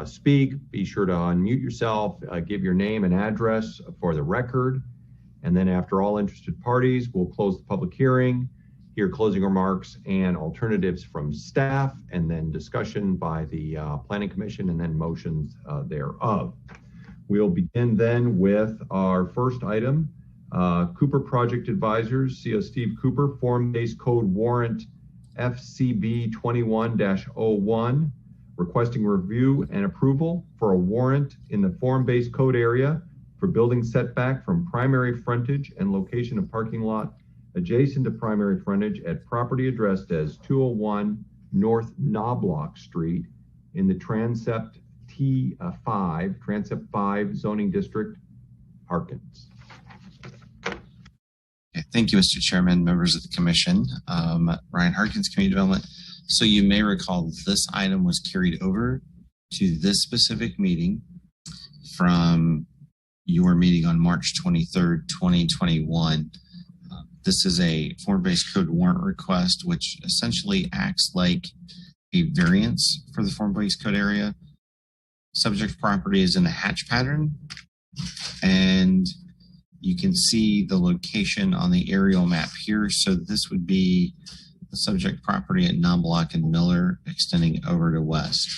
speak, be sure to unmute yourself, give your name and address for the record. And then after all interested parties, we'll close the public hearing, hear closing remarks and alternatives from staff, and then discussion by the Planning Commission, and then motions thereof. We'll begin then with our first item, Cooper Project Advisors, CO Steve Cooper, Form-Based Code Warrant FCB 21-01, requesting review and approval for a warrant in the form-based code area for building setback from primary frontage and location of parking lot adjacent to primary frontage at property addressed as 201 North Knobloch Street in the Transept Transept 5 zoning district, Harkins. Thank you, Mr. Chairman, members of the Commission. Ryan Harkins, Community Development. So you may recall this item was carried over to this specific meeting from your meeting on March 23rd, 2021. This is a form-based code warrant request, which essentially acts like a variance for the form-based code area. Subject property is in a hatch pattern, and you can see the location on the aerial map here. So this would be the subject property at Knobloch and Miller, extending over to west.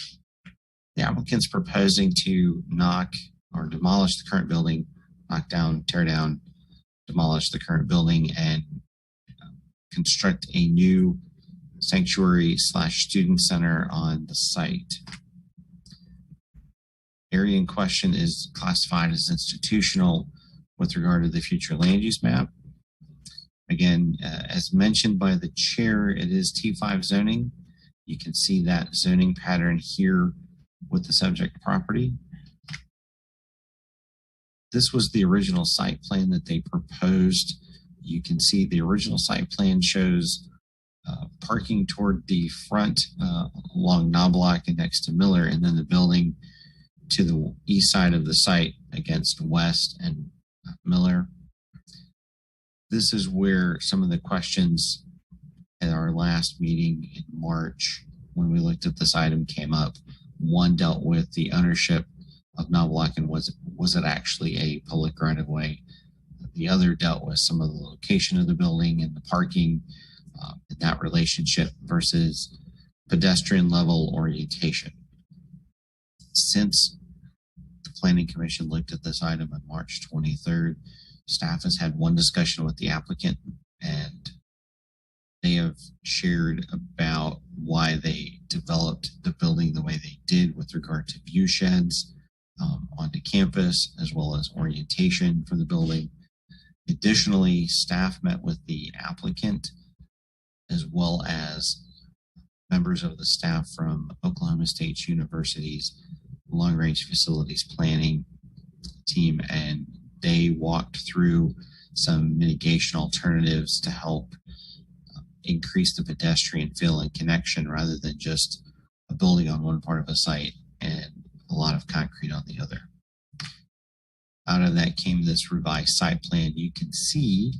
The applicant's proposing to knock or demolish the current building, knock down, tear down, demolish the current building, and construct a new sanctuary/student center on the site. Area in question is classified as institutional with regard to the future land use map. Again, as mentioned by the chair, it is T5 zoning. You can see that zoning pattern here with the subject property. This was the original site plan that they proposed. You can see the original site plan shows parking toward the front along Knobloch and next to Miller, and then the building to the east side of the site against West and Miller. This is where some of the questions at our last meeting in March, when we looked at this item, came up. One dealt with the ownership of Knobloch and was it actually a public right of way? The other dealt with some of the location of the building and the parking and that relationship versus pedestrian level orientation. Since the Planning Commission looked at this item on March 23rd, staff has had one discussion with the applicant, and they have shared about why they developed the building the way they did with regard to view sheds onto campus, as well as orientation for the building. Additionally, staff met with the applicant as well as members of the staff from Oklahoma State University's Long Range Facilities Planning team, and they walked through some mitigation alternatives to help increase the pedestrian feel and connection rather than just a building on one part of a site and a lot of concrete on the other. Out of that came this revised site plan. You can see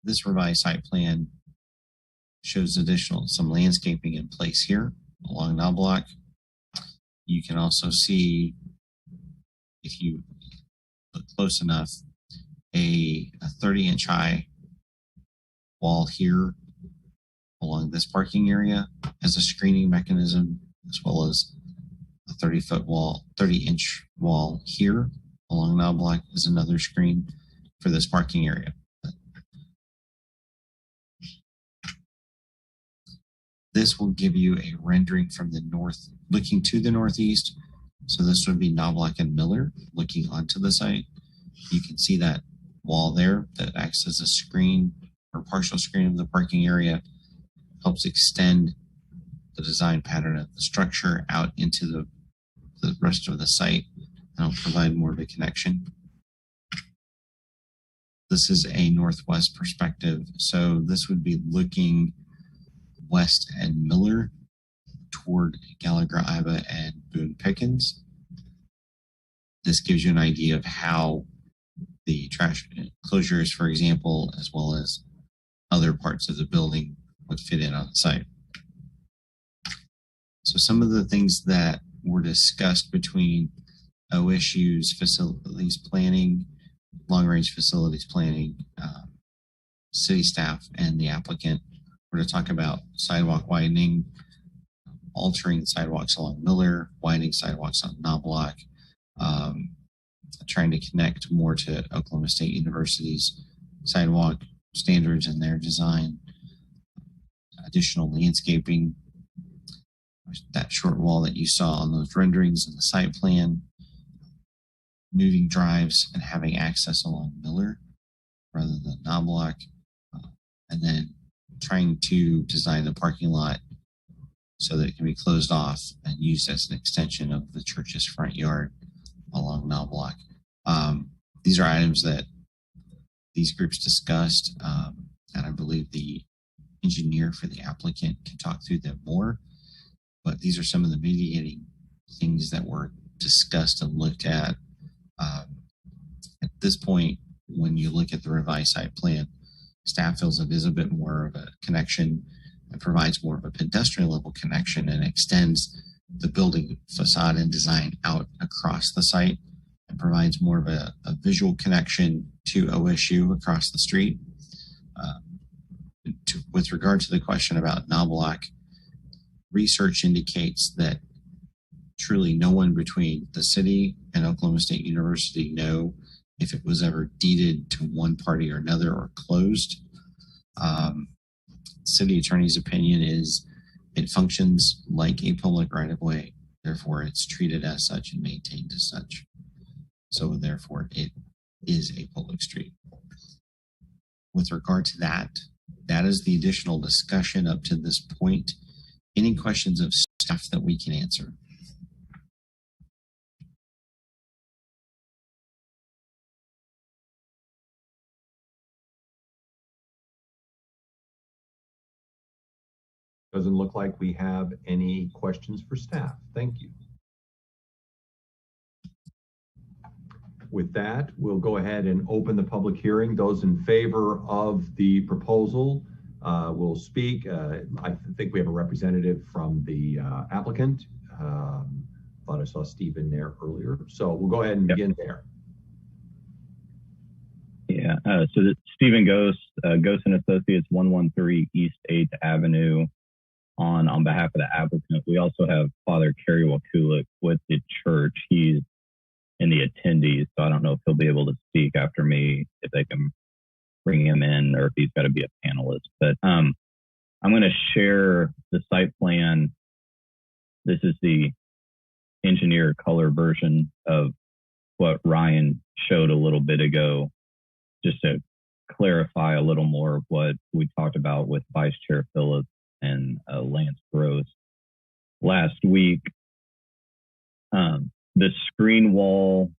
this revised site plan shows some landscaping in place here along Knobloch. You can also see, if you look close enough, a 30-inch high wall here along this parking area as a screening mechanism, as well as a 30-inch wall here along Knobloch is another screen for this parking area. This will give you a rendering from the north, looking to the northeast. So this would be Knobloch and Miller looking onto the site. You can see that wall there that acts as a screen or partial screen of the parking area, helps extend the design pattern of the structure out into the rest of the site, and will provide more of a connection. This is a northwest perspective. So this would be looking west and Miller toward Gallagher, Iba, and Boone Pickens. This gives you an idea of how the trash closures, for example, as well as other parts of the building would fit in on the site. So some of the things that were discussed between OSU's facilities planning, long-range facilities planning, city staff, and the applicant. We're to talk about sidewalk widening, altering sidewalks along Miller, widening sidewalks on Knobloch, trying to connect more to Oklahoma State University's sidewalk standards and their design, additional landscaping, that short wall that you saw on those renderings in the site plan, moving drives and having access along Miller rather than Knobloch, and then trying to design the parking lot so that it can be closed off and used as an extension of the church's front yard along Knobloch. These are items that these groups discussed, and I believe the engineer for the applicant can talk through them more. But these are some of the mitigating things that were discussed and looked at. At this point, when you look at the revised site plan, staff feels it is a bit more of a connection and provides more of a pedestrian level connection and extends the building facade and design out across the site and provides more of a visual connection to OSU across the street. With regard to the question about Knobloch, research indicates that truly no one between the city and Oklahoma State University know if it was ever deeded to one party or another or closed. City attorney's opinion is it functions like a public right-of-way, therefore it's treated as such and maintained as such. So therefore it is a public street. With regard to that, that is the additional discussion up to this point. Any questions of staff that we can answer? Doesn't look like we have any questions for staff. Thank you. With that, we'll go ahead and open the public hearing. Those in favor of the proposal will speak. I think we have a representative from the applicant. Thought I saw Stephen there earlier. So we'll go ahead and begin there. Yeah, so Stephen Ghost, Ghost and Associates, 113 East 8th Avenue. On behalf of the applicant, we also have Father Kerry Wakulik with the church. He's in the attendees, so I don't know if he'll be able to speak after me, if they can bring him in, or if he's got to be a panelist. But I'm going to share the site plan. This is the engineer color version of what Ryan showed a little bit ago, just to clarify a little more of what we talked about with Vice Chair Phillips and Lance Gross last week. The screen wall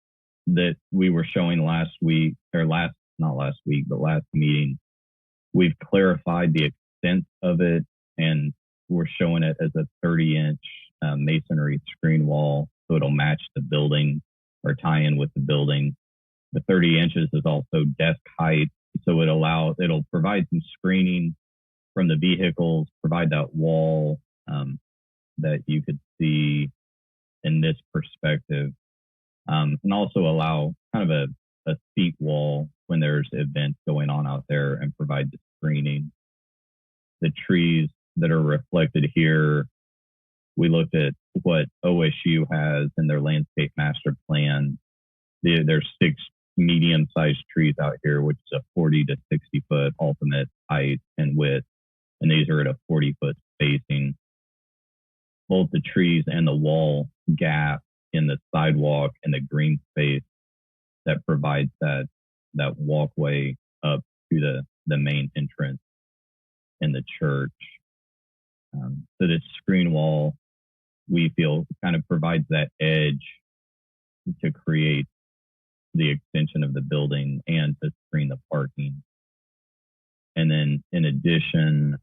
that we were showing last week, or not last week, but last meeting, we've clarified the extent of it, and we're showing it as a 30-inch masonry screen wall, so it'll match the building or tie in with the building. The 30 inches is also desk height, so it'll provide some screening from the vehicles, provide that wall that you could see in this perspective, and also allow kind of a seat wall when there's events going on out there and provide the screening. The trees that are reflected here, we looked at what OSU has in their landscape master plan. There's 6 medium-sized trees out here, which is a 40 to 60 foot ultimate height and width. And these are at a 40-foot spacing. Both the trees and the wall gap in the sidewalk and the green space that provides that walkway up to the main entrance in the church. So this screen wall, we feel, kind of provides that edge to create the extension of the building and to screen the parking. And then in addition,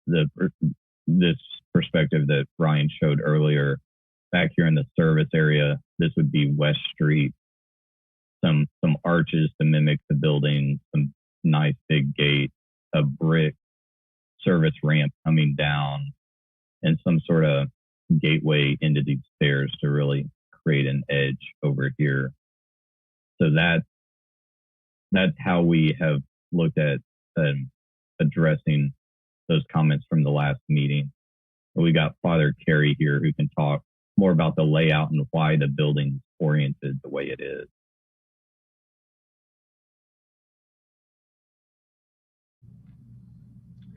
this perspective that Ryan showed earlier, back here in the service area, this would be West Street. Some arches to mimic the building, some nice big gate, a brick service ramp coming down, and some sort of gateway into these stairs to really create an edge over here. So that's how we have looked at addressing those comments from the last meeting. We got Father Carey here who can talk more about the layout and why the building's oriented the way it is.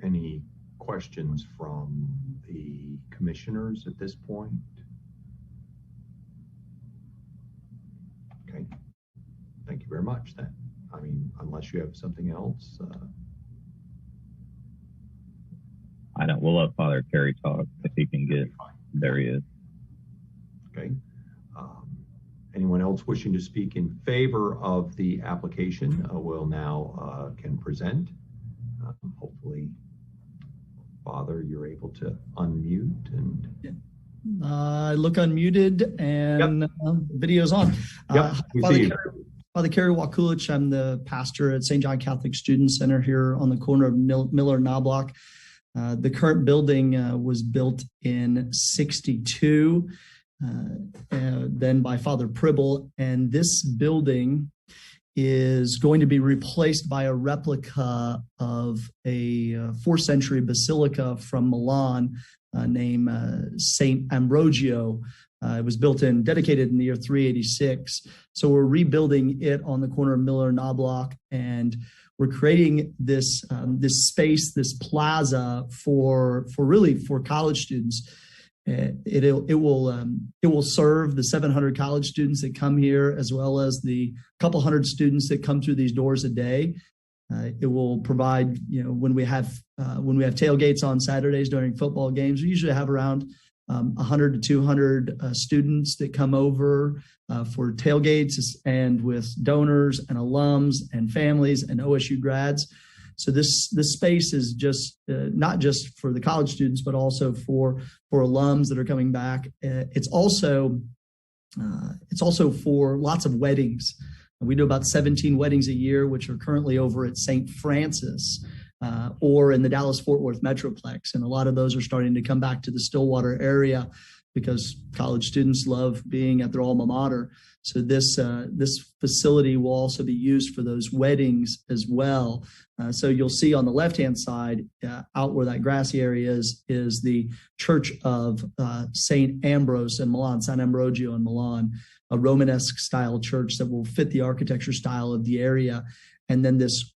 Any questions from the commissioners at this point? Okay. Thank you very much then. I mean, unless you have something else. I don't. We'll let Father Carey talk if he can get. There he is. Okay. Anyone else wishing to speak in favor of the application will now can present. Hopefully, Father, you're able to unmute and. I look unmuted and Yep. Video's on. Yep, we see you. Father Carey Wakulich, I'm the pastor at St. John Catholic Student Center here on the corner of Miller and Knobloch. The current building was built in '62, then by Father Pribble, and this building is going to be replaced by a replica of a 4th century basilica from Milan named Saint Ambrogio. It was dedicated in the year 386. So we're rebuilding it on the corner of Miller and Knobloch, and we're creating this space, this plaza for college students. It will serve the 700 college students that come here, as well as the couple hundred students that come through these doors a day. It will provide, when we have tailgates on Saturdays during football games, we usually have around 100 to 200 students that come over for tailgates, and with donors and alums and families and OSU grads. So this space is just not just for the college students, but also for alums that are coming back. It's also for lots of weddings. We do about 17 weddings a year, which are currently over at St. Francis or in the Dallas-Fort Worth Metroplex. And a lot of those are starting to come back to the Stillwater area because college students love being at their alma mater. So this facility will also be used for those weddings as well. So you'll see on the left-hand side, out where that grassy area is the Church of St. Ambrose in Milan, San Ambrogio in Milan, a Romanesque style church that will fit the architecture style of the area. And then this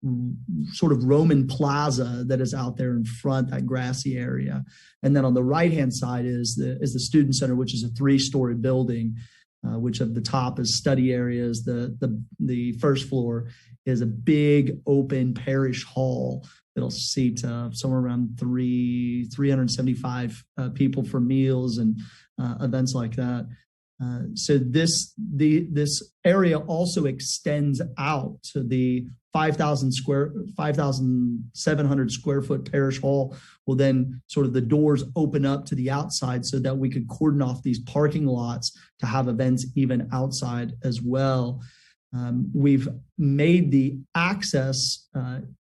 sort of Roman plaza that is out there in front, that grassy area. And then on the right-hand side is the student center, which is a 3-story building, which at the top is study areas. The first floor is a big open parish hall that'll seat somewhere around 375 people for meals and events like that. So this area also extends out to the 5,700 square foot parish hall. Will then sort of the doors open up to the outside so that we could cordon off these parking lots to have events even outside as well. We've made the access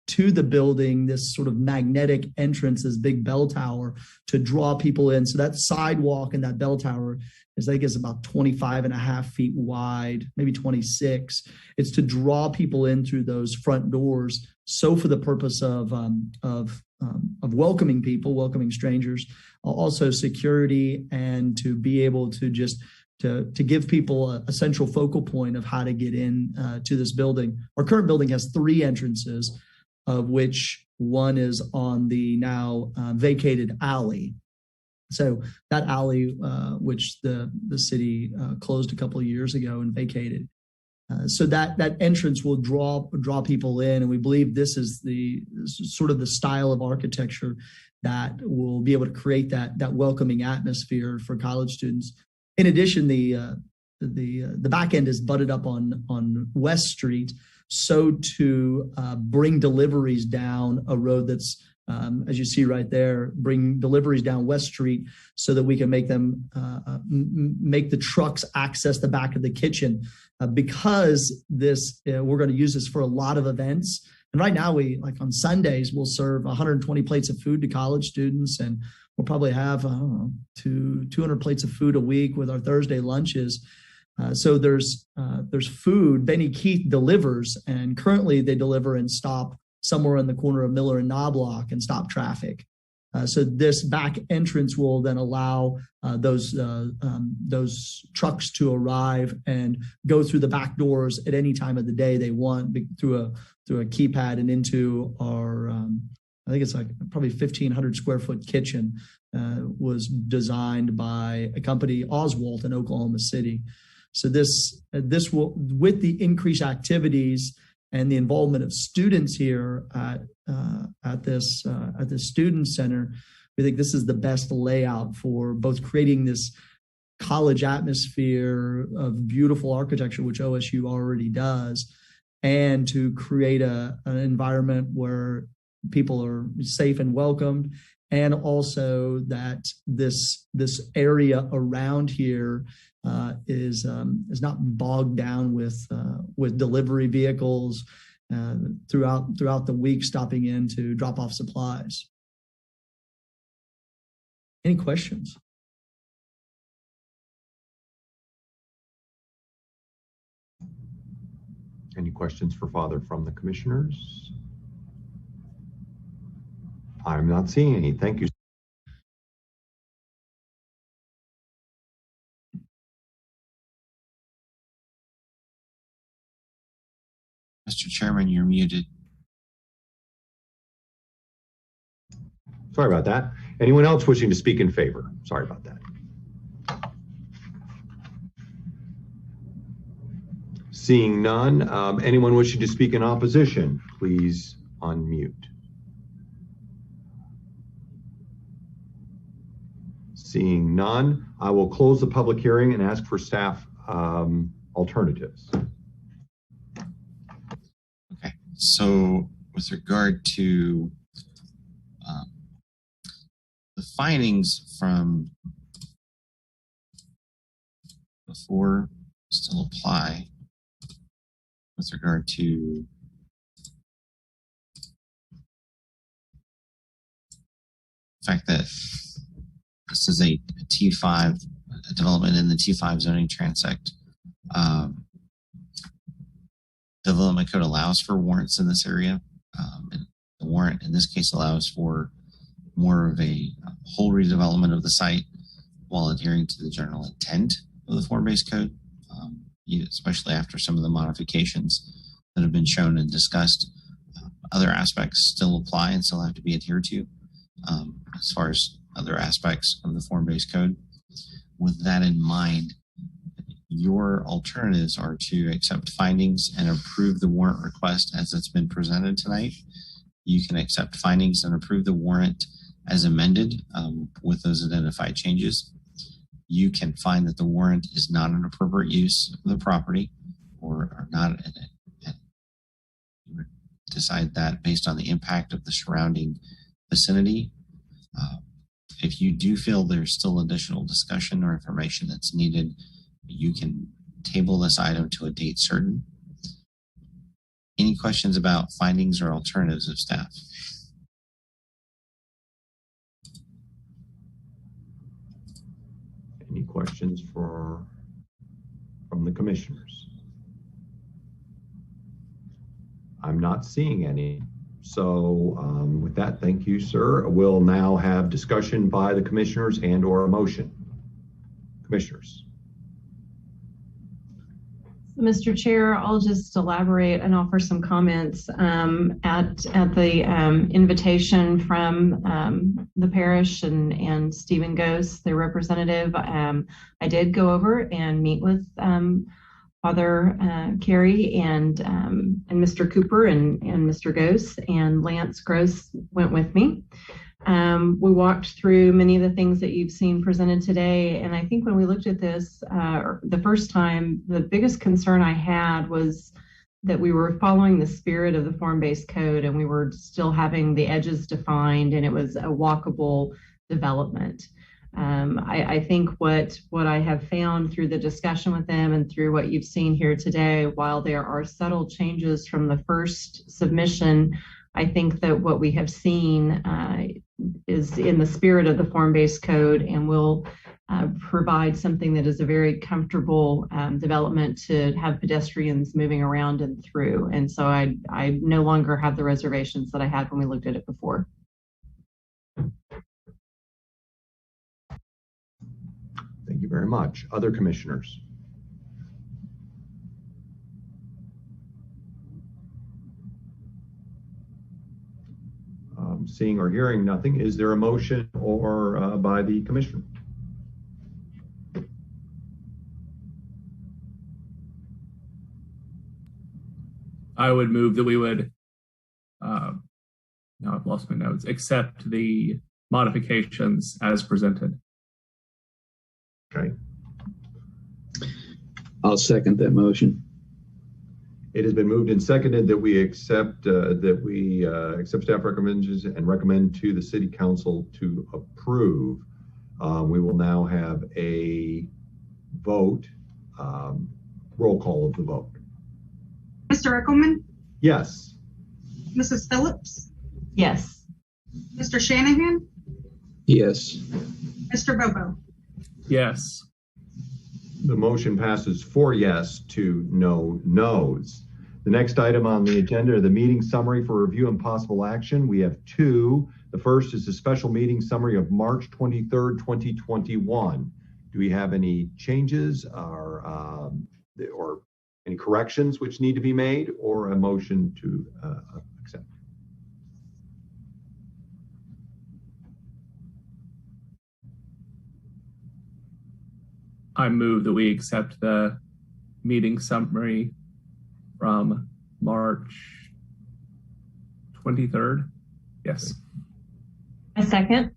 to the building this sort of magnetic entrance, this big bell tower to draw people in. So that sidewalk and that bell tower is, I guess, about 25 and a half feet wide, maybe 26. It's to draw people in through those front doors. So for the purpose of welcoming people, welcoming strangers, also security, and to be able to just to give people a central focal point of how to get in to this building. Our current building has 3 entrances, of which one is on the now vacated alley. So that alley, which the city closed a couple of years ago and vacated. So that entrance will draw people in, and we believe this is the sort of the style of architecture that will be able to create that welcoming atmosphere for college students. In addition, the back end is butted up on West Street, so to bring deliveries down a road that's, as you see right there, bring deliveries down West Street so that we can make the trucks access the back of the kitchen, because we're going to use this for a lot of events. And right now, on Sundays, we'll serve 120 plates of food to college students, and we'll probably have 200 plates of food a week with our Thursday lunches. So there's food. Benny Keith delivers, and currently they deliver and stop somewhere in the corner of Miller and Knobloch and stop traffic. So this back entrance will then allow those trucks to arrive and go through the back doors at any time of the day they want through a keypad and into our I think it's like probably 1,500 square foot kitchen. Was designed by a company, Oswalt, in Oklahoma City. So this will, with the increased activities and the involvement of students here at this student center, we think this is the best layout for both creating this college atmosphere of beautiful architecture, which OSU already does, and to create an environment where people are safe and welcomed, and also that this area around here is not bogged down with delivery vehicles throughout the week stopping in to drop off supplies. Any questions? Any questions for Father from the commissioners? I'm not seeing any. Thank you. Mr. Chairman, you're muted. Sorry about that. Anyone else wishing to speak in favor? Sorry about that. Seeing none, anyone wishing to speak in opposition, please unmute. Seeing none, I will close the public hearing and ask for staff alternatives. Okay, so with regard to the findings from before still apply with regard to the fact that this is a T5 a development in the T5 zoning transect. Development code allows for warrants in this area. And the warrant in this case allows for more of a whole redevelopment of the site while adhering to the general intent of the form-based code, especially after some of the modifications that have been shown and discussed. Other aspects still apply and still have to be adhered to as far as other aspects of the form-based code. With that in mind, your alternatives are to accept findings and approve the warrant request as it's been presented tonight. You can accept findings and approve the warrant as amended with those identified changes. You can find that the warrant is not an appropriate use of the property or not, you would decide that based on the impact of the surrounding vicinity. If you do feel there's still additional discussion or information that's needed, you can table this item to a date certain. Any questions about findings or alternatives of staff? Any questions from the commissioners? I'm not seeing any. So with that, thank you, sir. We'll now have discussion by the commissioners and or a motion. Commissioners. Mr. Chair, I'll just elaborate and offer some comments at the invitation from the parish and Stephen Gose, their representative. I did go over and meet with Father Carey and Mr. Cooper and Mr. Gose, and Lance Gross went with me. We walked through many of the things that you've seen presented today. And I think when we looked at this the first time, the biggest concern I had was that we were following the spirit of the form-based code and we were still having the edges defined and it was a walkable development. I think what I have found through the discussion with them and through what you've seen here today, while there are subtle changes from the first submission, I think that what we have seen is in the spirit of the form-based code, and will provide something that is a very comfortable development to have pedestrians moving around and through. And so I no longer have the reservations that I had when we looked at it before. Thank you very much. Other commissioners? Seeing or hearing nothing, is there a motion or by the commissioner? I would move that we would, now I've lost my notes, accept the modifications as presented. Okay. I'll second that motion. It has been moved and seconded that we accept accept staff recommendations and recommend to the city council to approve. We will now have a vote, roll call of the vote. Mr. Eckelman? Yes. Mrs. Phillips? Yes. Mr. Shanahan? Yes. Mr. Bobo? Yes. The motion passes 4 yes to no no's. The next item on the agenda are the meeting summary for review and possible action. We have 2. The first is the special meeting summary of March 23rd, 2021. Do we have any changes or any corrections which need to be made, or a motion to accept? I move that we accept the meeting summary from March 23rd. Yes. A second.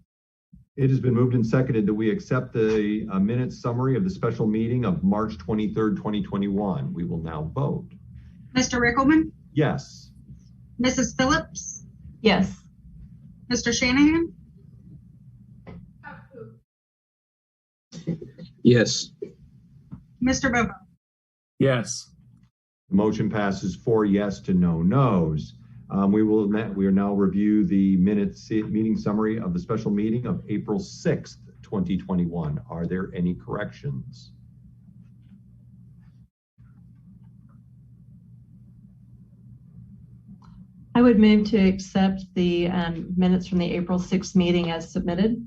It has been moved and seconded that we accept the minutes summary of the special meeting of March 23rd, 2021. We will now vote. Mr. Eckelman? Yes. Mrs. Phillips? Yes. Mr. Shanahan? Yes. Mr. Bobo? Yes. The motion passes 4 yes to no no's. We will now review the meeting summary of the special meeting of April 6th, 2021. Are there any corrections? I would move to accept the minutes from the April 6th meeting as submitted.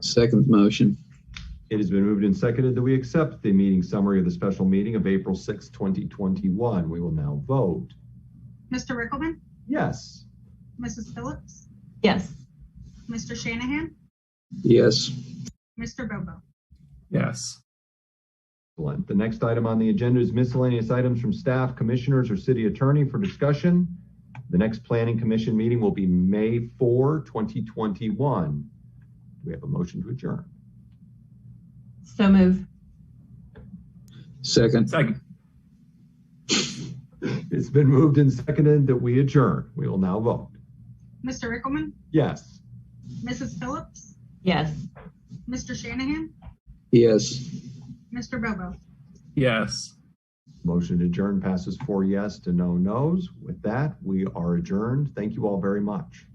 Second motion. It has been moved and seconded that we accept the meeting summary of the special meeting of April 6th, 2021. We will now vote. Mr. Eckelman? Yes. Mrs. Phillips? Yes. Mr. Shanahan? Yes. Mr. Bobo? Yes. Excellent. The next item on the agenda is miscellaneous items from staff, commissioners, or city attorney for discussion. The next planning commission meeting will be May 4, 2021. Do we have a motion to adjourn? So move. Second. Second. It's been moved and seconded that we adjourn. We will now vote. Mr. Eckelman? Yes. Mrs. Phillips? Yes. Mr. Shanahan? Yes. Mr. Bobo? Yes. Motion to adjourn passes 4 yes to no no's. With that, we are adjourned. Thank you all very much.